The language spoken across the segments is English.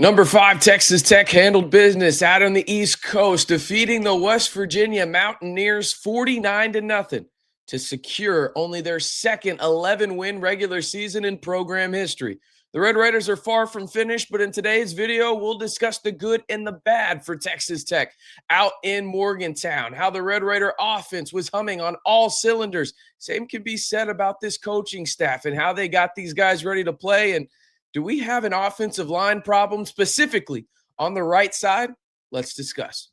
Number 5, Texas Tech handled business out on the East Coast, defeating the West Virginia Mountaineers 49-0 to secure only their second 11-win regular season in program history. The Red Raiders are far from finished, but in today's video, we'll discuss the good and the bad for Texas Tech out in Morgantown, how the Red Raider offense was humming on all cylinders. Same can be said about this coaching staff and how they got these guys ready to play. And do we have an offensive line problem specifically on the right side? Let's discuss.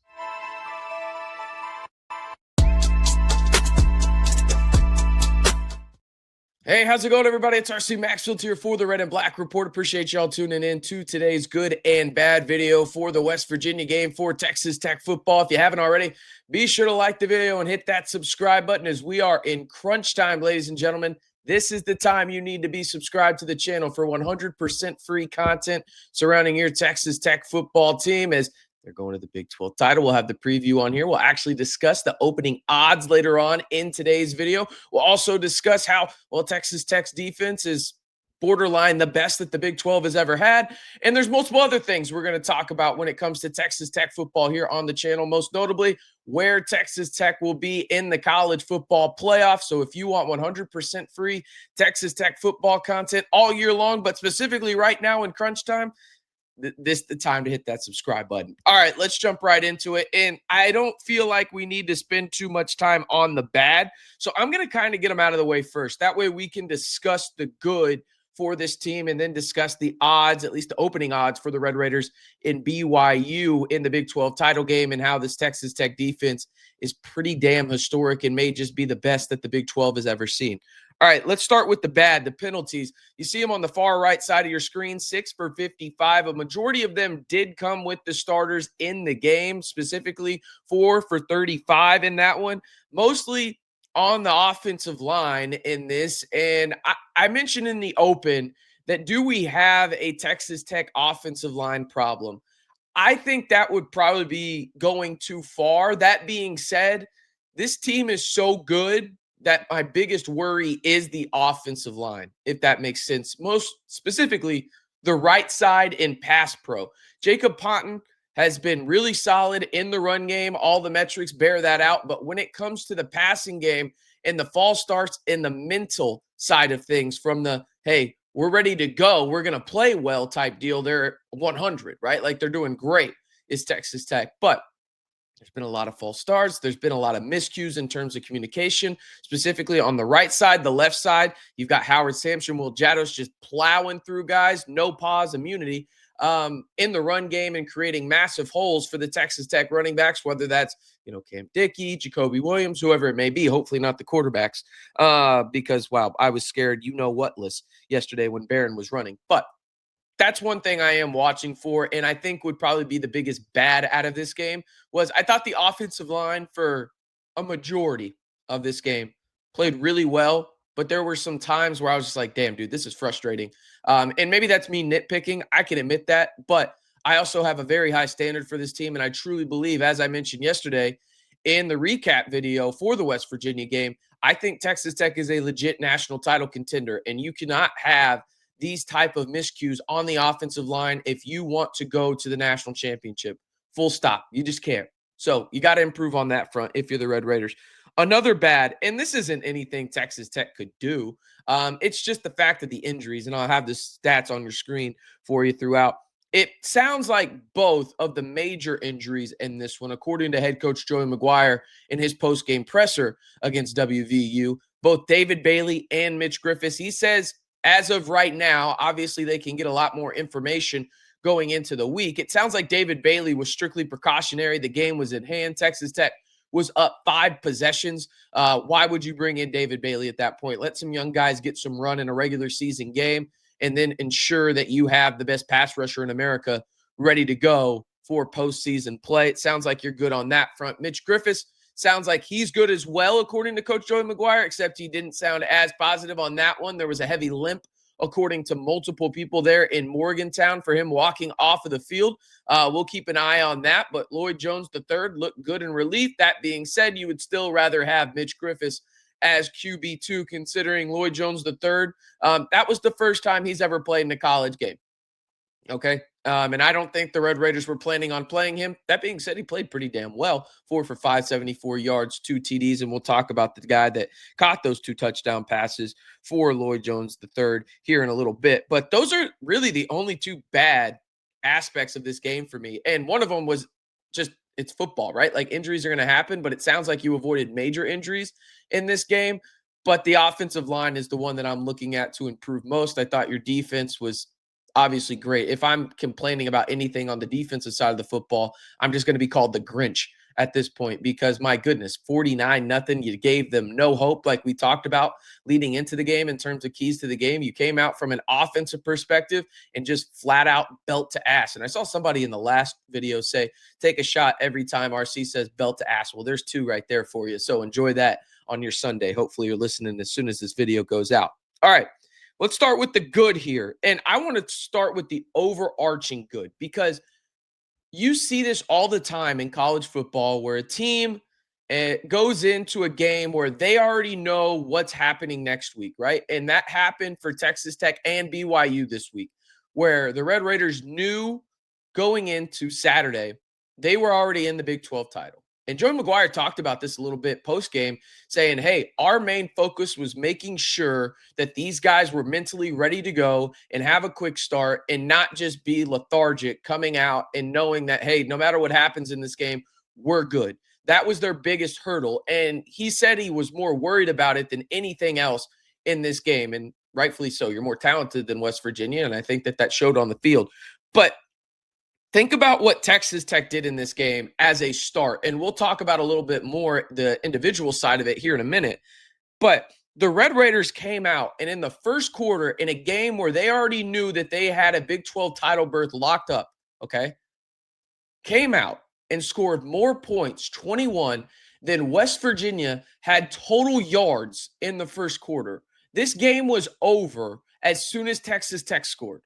Hey, how's it going, everybody? It's RC Maxfield here for the Red and Black Report. Appreciate y'all tuning in to today's good and bad video for the West Virginia game for Texas Tech football. If you haven't already, be sure to like the video and hit that subscribe button as we are in crunch time, ladies and gentlemen. This is the time you need to be subscribed to the channel for 100% free content surrounding your Texas Tech football team as they're going to the Big 12 title. We'll have the preview on here. We'll actually discuss the opening odds later on in today's video. We'll also discuss how, Texas Tech's defense is borderline the best that the Big 12 has ever had. And there's multiple other things we're going to talk about when it comes to Texas Tech football here on the channel, most notably where Texas Tech will be in the college football playoff. So if you want 100% free Texas Tech football content all year long, but specifically right now in crunch time, this is the time to hit that subscribe button. All right, let's jump right into it. And I don't feel like we need to spend too much time on the bad. So I'm going to kind of get them out of the way first. That way we can discuss the good for this team and then discuss the odds, at least the opening odds for the Red Raiders in BYU in the Big 12 title game and how this Texas Tech defense is pretty damn historic and may just be the best that the Big 12 has ever seen. All right, let's start with the bad, the penalties. You see them on the far right side of your screen, 6 for 55. A majority of them did come with the starters in the game, specifically 4 for 35 in that one, mostly on the offensive line in this. And I mentioned in the open that do we have a Texas Tech offensive line problem? I think that would probably be going too far. That being said, this team is so good that my biggest worry is the offensive line, if that makes sense. Most specifically, the right side in pass pro. Jacob Ponton has been really solid in the run game. All the metrics bear that out. But when it comes to the passing game and the false starts in the mental side of things from the, hey, we're ready to go, we're going to play well type deal, they're 100, right? Like they're doing great is Texas Tech. But there's been a lot of false starts. There's been a lot of miscues in terms of communication, specifically on the right side. The left side, you've got Howard Sampson, Will Jados just plowing through guys, no pause immunity in the run game and creating massive holes for the Texas Tech running backs, whether that's, Cam Dickey, Jacoby Williams, whoever it may be, hopefully not the quarterbacks, because, wow, I was scared, what-less yesterday when Behren was running. But that's one thing I am watching for, and I think would probably be the biggest bad out of this game was I thought the offensive line for a majority of this game played really well, but there were some times where I was just like, damn, dude, this is frustrating. And maybe that's me nitpicking. I can admit that, but I also have a very high standard for this team, and I truly believe, as I mentioned yesterday in the recap video for the West Virginia game, I think Texas Tech is a legit national title contender, and you cannot have these type of miscues on the offensive line if you want to go to the national championship. Full stop. You just can't. So you got to improve on that front if you're the Red Raiders. Another bad, and this isn't anything Texas Tech could do. It's just the fact of the injuries, and I'll have the stats on your screen for you throughout. It sounds like both of the major injuries in this one, according to head coach Joey McGuire in his post-game presser against WVU, both David Bailey and Mitch Griffiths, he says, as of right now, obviously they can get a lot more information going into the week. It sounds like David Bailey was strictly precautionary. The game was in hand. Texas Tech was up 5 possessions. Why would you bring in David Bailey at that point? Let some young guys get some run in a regular season game and then ensure that you have the best pass rusher in America ready to go for postseason play. It sounds like you're good on that front. Mitch Griffiths sounds like he's good as well, according to Coach Joey McGuire, except he didn't sound as positive on that one. There was a heavy limp, according to multiple people there in Morgantown, for him walking off of the field. We'll keep an eye on that, but Lloyd Jones III looked good in relief. That being said, you would still rather have Mitch Griffiths as QB2, considering Lloyd Jones III. That was the first time he's ever played in a college game. Okay. And I don't think the Red Raiders were planning on playing him. That being said, he played pretty damn well. 4 for 574 yards, 2 TDs. And we'll talk about the guy that caught those 2 touchdown passes for Lloyd Jones III here in a little bit. But those are really the only 2 bad aspects of this game for me. And one of them was just it's football, right? Like injuries are going to happen, but it sounds like you avoided major injuries in this game. But the offensive line is the one that I'm looking at to improve most. I thought your defense was obviously great. If I'm complaining about anything on the defensive side of the football, I'm just going to be called the Grinch at this point because my goodness, 49-0. You gave them no hope, like we talked about leading into the game in terms of keys to the game. You came out from an offensive perspective and just flat out belt to ass. And I saw somebody in the last video say, take a shot every time RC says belt to ass. Well, there's 2 right there for you. So enjoy that on your Sunday. Hopefully you're listening as soon as this video goes out. All right. Let's start with the good here. And I want to start with the overarching good because you see this all the time in college football where a team goes into a game where they already know what's happening next week, right? And that happened for Texas Tech and BYU this week, where the Red Raiders knew going into Saturday, they were already in the Big 12 title. And Joey McGuire talked about this a little bit post-game, saying, hey, our main focus was making sure that these guys were mentally ready to go and have a quick start and not just be lethargic coming out and knowing that, hey, no matter what happens in this game, we're good. That was their biggest hurdle. And he said he was more worried about it than anything else in this game. And rightfully so. You're more talented than West Virginia, and I think that showed on the field. But think about what Texas Tech did in this game as a start. And we'll talk about a little bit more the individual side of it here in a minute. But the Red Raiders came out and in the first quarter in a game where they already knew that they had a Big 12 title berth locked up, okay, came out and scored more points, 21, than West Virginia had total yards in the first quarter. This game was over as soon as Texas Tech scored.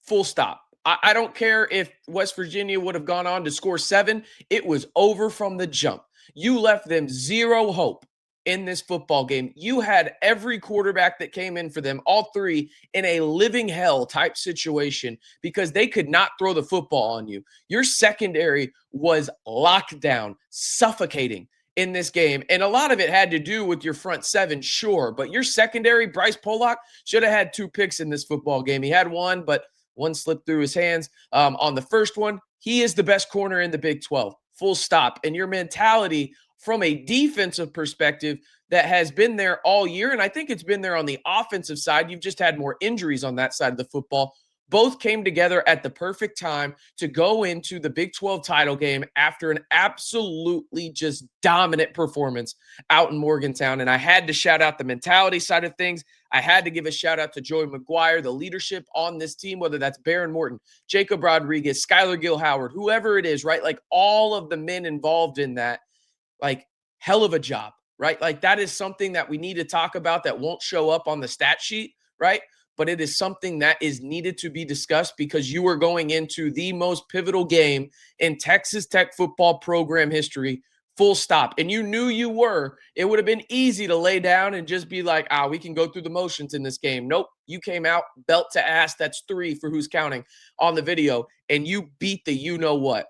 Full stop. I don't care if West Virginia would have gone on to score 7. It was over from the jump. You left them zero hope in this football game. You had every quarterback that came in for them, all 3, in a living hell type situation because they could not throw the football on you. Your secondary was locked down, suffocating in this game. And a lot of it had to do with your front 7, sure. But your secondary, Bryce Pollock, should have had 2 picks in this football game. He had 1, but one slipped through his hands on the first one. He is the best corner in the Big 12, full stop. And your mentality from a defensive perspective that has been there all year, and I think it's been there on the offensive side. You've just had more injuries on that side of the football. Both came together at the perfect time to go into the Big 12 title game after an absolutely just dominant performance out in Morgantown. And I had to shout out the mentality side of things. I had to give a shout out to Joey McGuire, the leadership on this team, whether that's Behren Morton, Jacob Rodriguez, Skylar Gill-Howard, whoever it is, right? Like all of the men involved in that, like hell of a job, right? Like that is something that we need to talk about that won't show up on the stat sheet, right? But it is something that is needed to be discussed because you are going into the most pivotal game in Texas Tech football program history, full stop. And you knew you were. It would have been easy to lay down and just be like, we can go through the motions in this game. Nope. You came out belt to ass. That's 3 for who's counting on the video. And you beat the you-know-what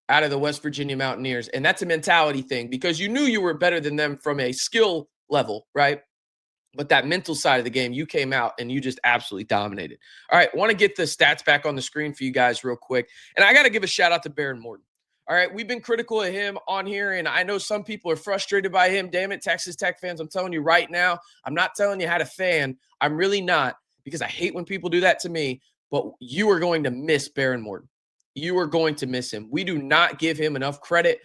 out of the West Virginia Mountaineers. And that's a mentality thing because you knew you were better than them from a skill level, right? But that mental side of the game, you came out and you just absolutely dominated. All right, want to get the stats back on the screen for you guys real quick. And I got to give a shout out to Behren Morton. All right, we've been critical of him on here, and I know some people are frustrated by him. Damn it, Texas Tech fans, I'm telling you right now, I'm not telling you how to fan. I'm really not because I hate when people do that to me, but you are going to miss Behren Morton. You are going to miss him. We do not give him enough credit.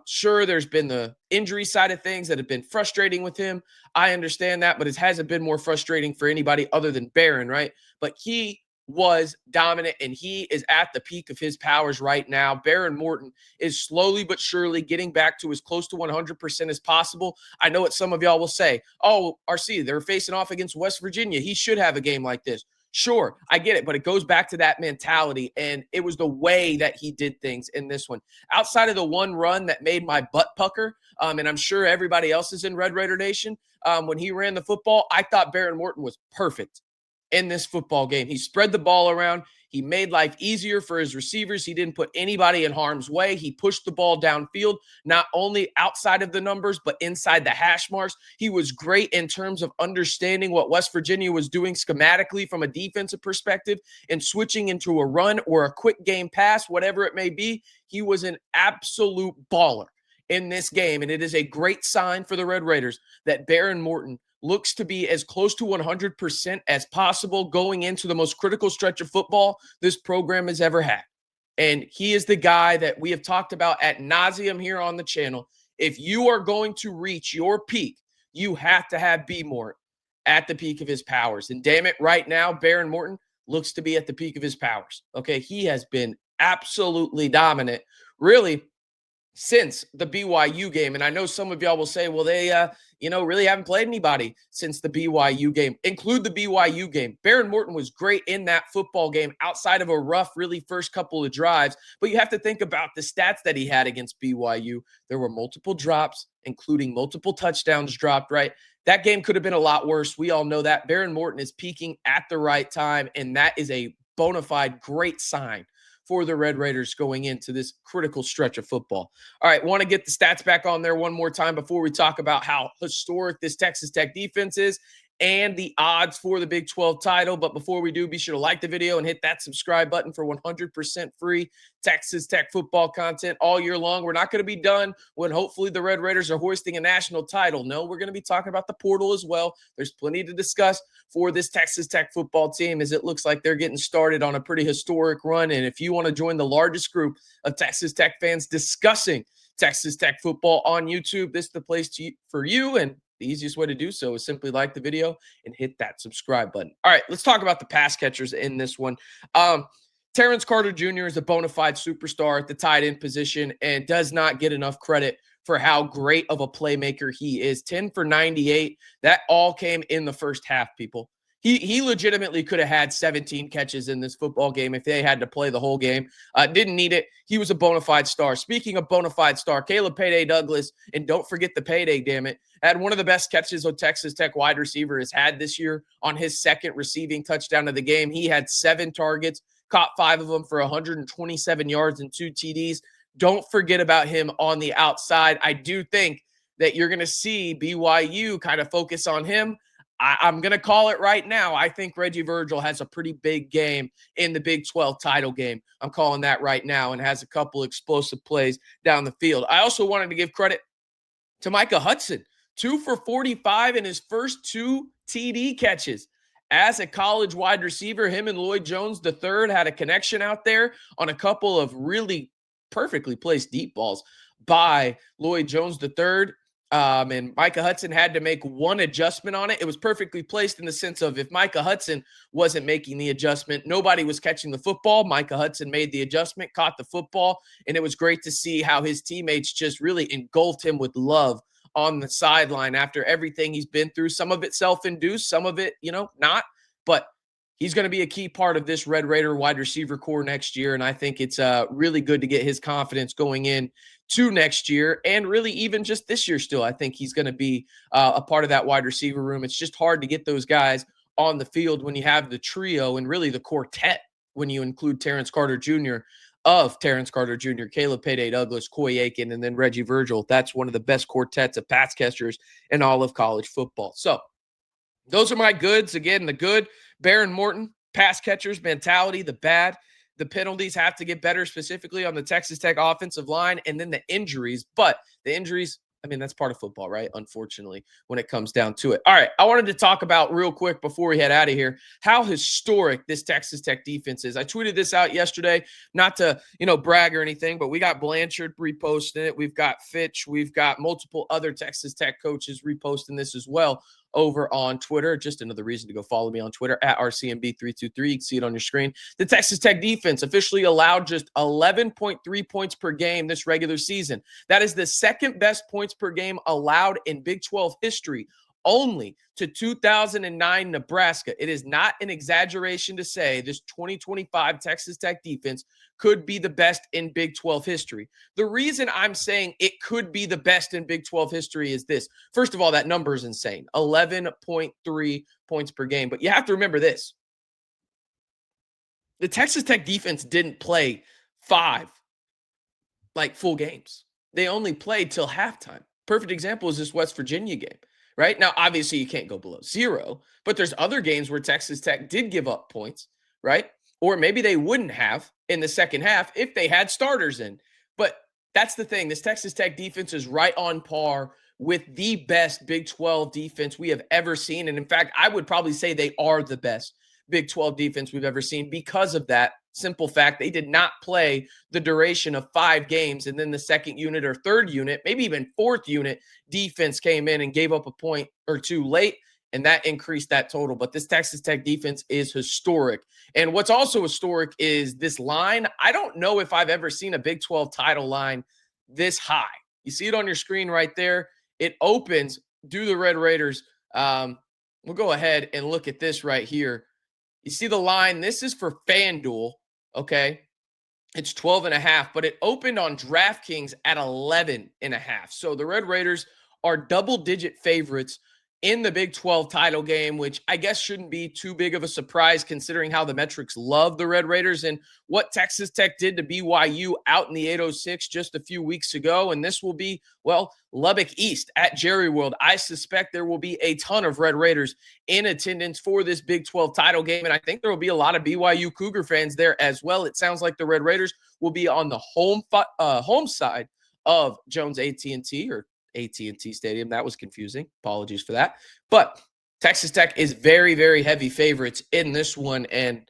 Sure, there's been the injury side of things that have been frustrating with him. I understand that, but it hasn't been more frustrating for anybody other than Behren, right? But he was dominant, and he is at the peak of his powers right now. Behren Morton is slowly but surely getting back to as close to 100% as possible. I know what some of y'all will say. Oh, RC, they're facing off against West Virginia. He should have a game like this. Sure, I get it, but it goes back to that mentality, and it was the way that he did things in this one. Outside of the one run that made my butt pucker, and I'm sure everybody else is in Red Raider Nation, when he ran the football, I thought Behren Morton was perfect in this football game. He spread the ball around. He made life easier for his receivers. He didn't put anybody in harm's way. He pushed the ball downfield, not only outside of the numbers, but inside the hash marks. He was great in terms of understanding what West Virginia was doing schematically from a defensive perspective and switching into a run or a quick game pass, whatever it may be. He was an absolute baller in this game. And it is a great sign for the Red Raiders that Behren Morton looks to be as close to 100% as possible going into the most critical stretch of football this program has ever had. And he is the guy that we have talked about ad nauseum here on the channel. If you are going to reach your peak, you have to have B Morton at the peak of his powers. And damn it, right now, Behren Morton looks to be at the peak of his powers. Okay, he has been absolutely dominant, really, since the BYU game. And I know some of y'all will say, well, they, really haven't played anybody since the BYU game. Include the BYU game. Behren Morton was great in that football game outside of a rough, really first couple of drives. But you have to think about the stats that he had against BYU. There were multiple drops, including multiple touchdowns dropped, right? That game could have been a lot worse. We all know that. Behren Morton is peaking at the right time, and that is a bona fide great sign for the Red Raiders going into this critical stretch of football. All right, want to get the stats back on there one more time before we talk about how historic this Texas Tech defense is and the odds for the Big 12 title. But before we do, be sure to like the video and hit that subscribe button for 100% free Texas Tech football content all year long. We're not going to be done when hopefully the Red Raiders are hoisting a national title. No, we're going to be talking about the portal as well. There's plenty to discuss for this Texas Tech football team, as it looks like they're getting started on a pretty historic run. And if you want to join the largest group of Texas Tech fans discussing Texas Tech football on YouTube, this is the place for you. And the easiest way to do so is simply like the video and hit that subscribe button. All right, let's talk about the pass catchers in this one. Terrence Carter Jr. is a bona fide superstar at the tight end position and does not get enough credit for how great of a playmaker he is. 10 for 98. That all came in the first half, people. He legitimately could have had 17 catches in this football game if they had to play the whole game. Didn't need it. He was a bona fide star. Speaking of bona fide star, Caleb Payday Douglas, and don't forget the payday, damn it, had one of the best catches a Texas Tech wide receiver has had this year on his second receiving touchdown of the game. He had 7 targets, caught 5 of them for 127 yards and 2 TDs. Don't forget about him on the outside. I do think that you're going to see BYU kind of focus on him. I'm going to call it right now. I think Reggie Virgil has a pretty big game in the Big 12 title game. I'm calling that right now, and has a couple explosive plays down the field. I also wanted to give credit to Micah Hudson. 2 for 45 in his first 2 TD catches. As a college wide receiver, him and Lloyd Jones III had a connection out there on a couple of really perfectly placed deep balls by Lloyd Jones III. And Micah Hudson had to make one adjustment on it. It was perfectly placed in the sense of if Micah Hudson wasn't making the adjustment, nobody was catching the football. Micah Hudson made the adjustment, caught the football, and it was great to see how his teammates just really engulfed him with love on the sideline after everything he's been through. Some of it self-induced, some of it, not. But he's going to be a key part of this Red Raider wide receiver core next year, and I think it's really good to get his confidence going in to next year, and really even just this year still. I think he's going to be a part of that wide receiver room. It's just hard to get those guys on the field when you have the trio and really the quartet when you include Terrence Carter Jr., Caleb Payday Douglas, Coy Aiken, and then Reggie Virgil. That's one of the best quartets of pass catchers in all of college football. So those are my goods. Again, the good, Behren Morton, pass catchers mentality. The bad, the penalties have to get better, specifically on the Texas Tech offensive line, and then the injuries. But the injuries, that's part of football, right? Unfortunately, when it comes down to it. All right, I wanted to talk about real quick before we head out of here how historic this Texas Tech defense is. I tweeted this out yesterday, not to, brag or anything, but we got Blanchard reposting it. We've got Fitch. We've got multiple other Texas Tech coaches reposting this as well over on Twitter. Just another reason to go follow me on Twitter at RCMB323. You can see it on your screen. The Texas Tech defense officially allowed just 11.3 points per game this regular season. That is the second best points per game allowed in Big 12 history, only to 2009 Nebraska. It is not an exaggeration to say this 2025 Texas Tech defense could be the best in Big 12 history. The reason I'm saying it could be the best in Big 12 history is this. First of all, that number is insane, 11.3 points per game. But you have to remember this. The Texas Tech defense didn't play 5 full games. They only played till halftime. Perfect example is this West Virginia game, right? Now, obviously, you can't go below 0, but there's other games where Texas Tech did give up points, right? Or maybe they wouldn't have in the second half if they had starters in. But that's the thing. This Texas Tech defense is right on par with the best Big 12 defense we have ever seen. And in fact, I would probably say they are the best Big 12 defense we've ever seen because of that simple fact. They did not play the duration of 5 games. And then the second unit or third unit, maybe even fourth unit defense came in and gave up a point or two late. And that increased that total. But this Texas Tech defense is historic. And what's also historic is this line. I don't know if I've ever seen a Big 12 title line this high. You see it on your screen right there. It opens. Do the Red Raiders. We'll go ahead and look at this right here. You see the line. This is for FanDuel. Okay. It's 12.5, but it opened on DraftKings at 11.5. So the Red Raiders are double-digit favorites in the Big 12 title game, which I guess shouldn't be too big of a surprise considering how the metrics love the Red Raiders and what Texas Tech did to BYU out in the 806 just a few weeks ago. And this will be, well, Lubbock East at Jerry World. I suspect there will be a ton of Red Raiders in attendance for this Big 12 title game. And I think there will be a lot of BYU Cougar fans there as well. It sounds like the Red Raiders will be on the home side of Jones AT&T or AT&T Stadium. That was confusing. Apologies for that. But Texas Tech is very, very heavy favorites in this one. And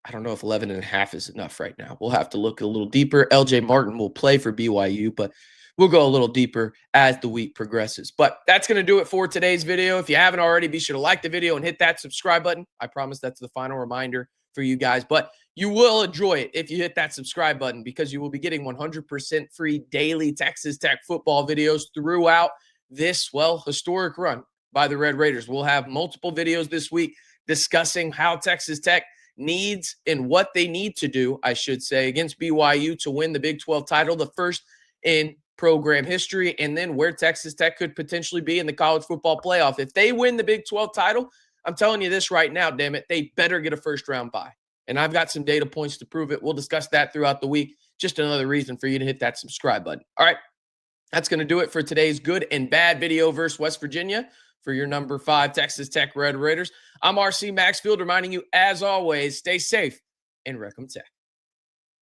I don't know if 11.5 is enough right now. We'll have to look a little deeper. LJ Martin will play for BYU, but we'll go a little deeper as the week progresses. But that's going to do it for today's video. If you haven't already, be sure to like the video and hit that subscribe button. I promise that's the final reminder for you guys. But you will enjoy it if you hit that subscribe button because you will be getting 100% free daily Texas Tech football videos throughout this, well, historic run by the Red Raiders. We'll have multiple videos this week discussing how Texas Tech needs and what they need to do, I should say, against BYU to win the Big 12 title, the first in program history, and then where Texas Tech could potentially be in the college football playoff. If they win the Big 12 title, I'm telling you this right now, damn it, they better get a first-round bye. And I've got some data points to prove it. We'll discuss that throughout the week. Just another reason for you to hit that subscribe button. All right, that's going to do it for today's good and bad video versus West Virginia for your number 5 Texas Tech Red Raiders. I'm RC Maxfield reminding you, as always, stay safe and Recom Tech.